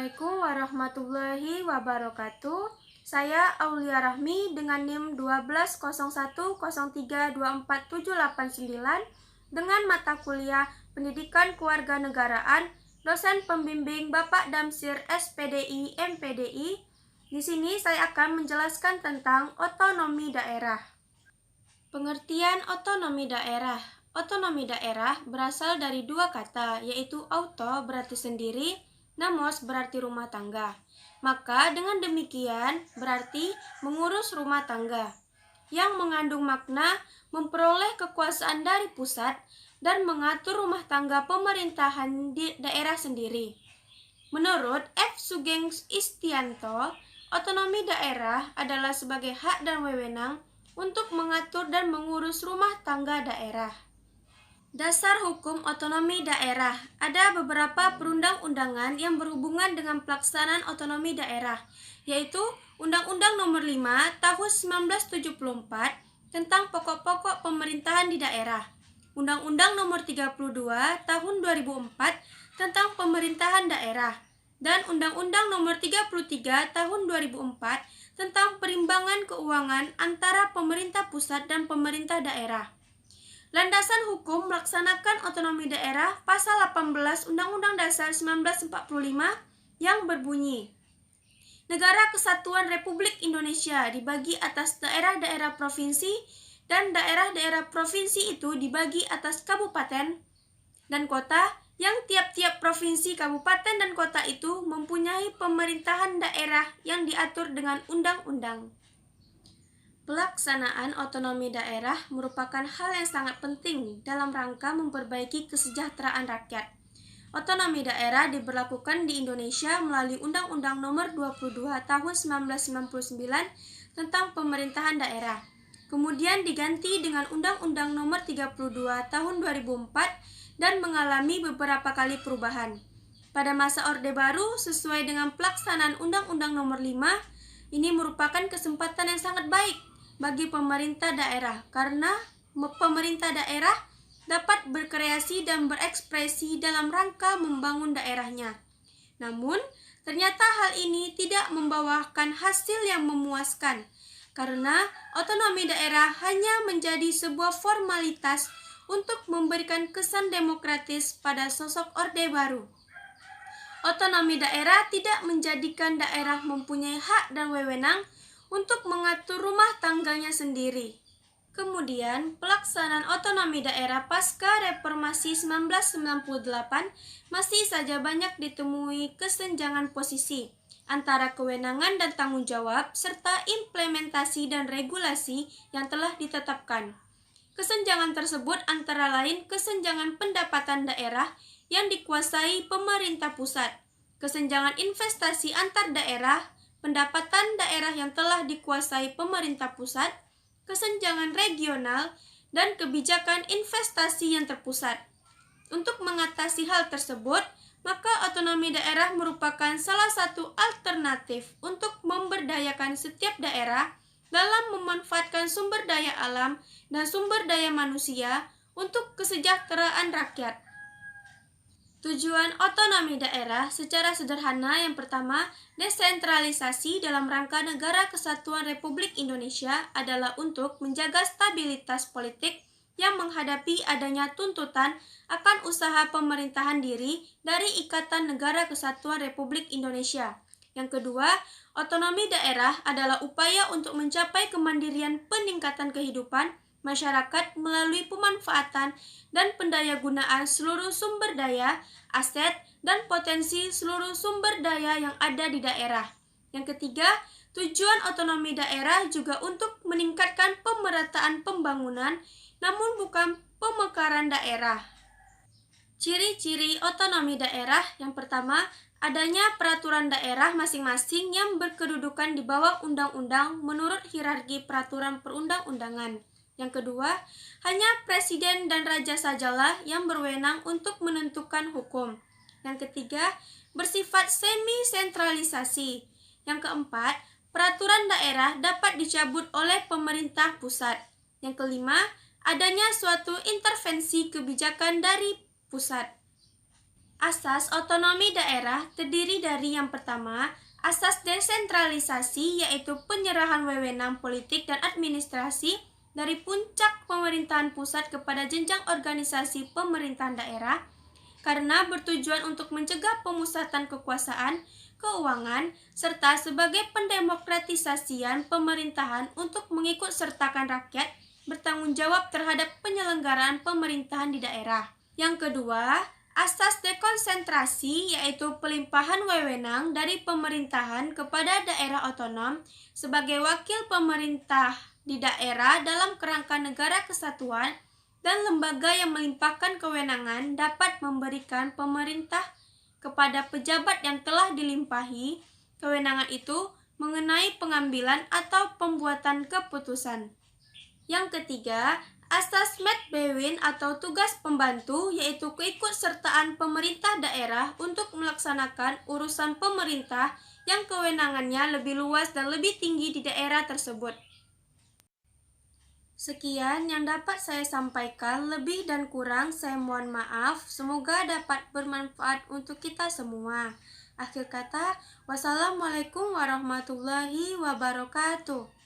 Assalamualaikum warahmatullahi wabarakatuh. Saya Aulia Rahmi dengan NIM 120103247889 dengan mata kuliah Pendidikan Kewarganegaraan, dosen pembimbing Bapak Damsir SPDI MPDI. Di sini saya akan menjelaskan tentang otonomi daerah. Pengertian otonomi daerah. Otonomi daerah berasal dari dua kata, yaitu auto berarti sendiri, namos berarti rumah tangga. Maka dengan demikian berarti mengurus rumah tangga, yang mengandung makna memperoleh kekuasaan dari pusat dan mengatur rumah tangga pemerintahan di daerah sendiri. Menurut F. Sugeng Istianto, otonomi daerah adalah sebagai hak dan wewenang untuk mengatur dan mengurus rumah tangga daerah. Dasar hukum otonomi daerah. Ada beberapa perundang-undangan yang berhubungan dengan pelaksanaan otonomi daerah, yaitu Undang-Undang Nomor 5 Tahun 1974 tentang pokok-pokok pemerintahan di daerah, Undang-Undang Nomor 32 Tahun 2004 tentang pemerintahan daerah, dan Undang-Undang Nomor 33 Tahun 2004 tentang perimbangan keuangan antara pemerintah pusat dan pemerintah daerah. Landasan hukum melaksanakan otonomi daerah pasal 18 Undang-Undang Dasar 1945 yang berbunyi, Negara Kesatuan Republik Indonesia dibagi atas daerah-daerah provinsi dan daerah-daerah provinsi itu dibagi atas kabupaten dan kota yang tiap-tiap provinsi, kabupaten, dan kota itu mempunyai pemerintahan daerah yang diatur dengan undang-undang. Pelaksanaan otonomi daerah merupakan hal yang sangat penting dalam rangka memperbaiki kesejahteraan rakyat. Otonomi daerah diberlakukan di Indonesia melalui Undang-Undang Nomor 22 Tahun 1999 tentang pemerintahan daerah. Kemudian diganti dengan Undang-Undang Nomor 32 Tahun 2004 dan mengalami beberapa kali perubahan. Pada masa Orde Baru, sesuai dengan pelaksanaan Undang-Undang Nomor 5, ini merupakan kesempatan yang sangat baik bagi pemerintah daerah, karena pemerintah daerah dapat berkreasi dan berekspresi dalam rangka membangun daerahnya. Namun, ternyata hal ini tidak membawakan hasil yang memuaskan, karena otonomi daerah hanya menjadi sebuah formalitas untuk memberikan kesan demokratis pada sosok Orde Baru. Otonomi daerah tidak menjadikan daerah mempunyai hak dan wewenang untuk mengatur rumah tangganya sendiri. Kemudian, pelaksanaan otonomi daerah pasca reformasi 1998 masih saja banyak ditemui kesenjangan posisi antara kewenangan dan tanggung jawab serta implementasi dan regulasi yang telah ditetapkan. Kesenjangan tersebut antara lain kesenjangan pendapatan daerah yang dikuasai pemerintah pusat, kesenjangan investasi antar daerah, pendapatan daerah yang telah dikuasai pemerintah pusat, kesenjangan regional, dan kebijakan investasi yang terpusat. Untuk mengatasi hal tersebut, maka otonomi daerah merupakan salah satu alternatif untuk memberdayakan setiap daerah dalam memanfaatkan sumber daya alam dan sumber daya manusia untuk kesejahteraan rakyat. Tujuan otonomi daerah secara sederhana yang pertama, desentralisasi dalam rangka Negara Kesatuan Republik Indonesia adalah untuk menjaga stabilitas politik yang menghadapi adanya tuntutan akan usaha pemerintahan diri dari Ikatan Negara Kesatuan Republik Indonesia. Yang kedua, otonomi daerah adalah upaya untuk mencapai kemandirian peningkatan kehidupan masyarakat melalui pemanfaatan dan pendayagunaan seluruh sumber daya, aset, dan potensi seluruh sumber daya yang ada di daerah. Yang ketiga, tujuan otonomi daerah juga untuk meningkatkan pemerataan pembangunan, namun bukan pemekaran daerah. Ciri-ciri otonomi daerah yang pertama, adanya peraturan daerah masing-masing yang berkedudukan di bawah undang-undang menurut hierarki peraturan perundang-undangan. Yang kedua, hanya presiden dan raja sajalah yang berwenang untuk menentukan hukum. Yang ketiga, bersifat semi-sentralisasi. Yang keempat, peraturan daerah dapat dicabut oleh pemerintah pusat. Yang kelima, adanya suatu intervensi kebijakan dari pusat. Asas otonomi daerah terdiri dari yang pertama, asas desentralisasi yaitu penyerahan wewenang politik dan administrasi dari puncak pemerintahan pusat kepada jenjang organisasi pemerintahan daerah karena bertujuan untuk mencegah pemusatan kekuasaan, keuangan, serta sebagai pendemokratisasian pemerintahan untuk mengikut sertakan rakyat bertanggung jawab terhadap penyelenggaraan pemerintahan di daerah. Yang kedua, asas dekonsentrasi yaitu pelimpahan wewenang dari pemerintahan kepada daerah otonom sebagai wakil pemerintah di daerah dalam kerangka negara kesatuan dan lembaga yang melimpahkan kewenangan dapat memberikan pemerintah kepada pejabat yang telah dilimpahi kewenangan itu mengenai pengambilan atau pembuatan keputusan. Yang ketiga, asas Matt Bewin atau tugas pembantu yaitu keikutsertaan pemerintah daerah untuk melaksanakan urusan pemerintah yang kewenangannya lebih luas dan lebih tinggi di daerah tersebut. Sekian yang dapat saya sampaikan, lebih dan kurang saya mohon maaf, semoga dapat bermanfaat untuk kita semua. Akhir kata, wassalamualaikum warahmatullahi wabarakatuh.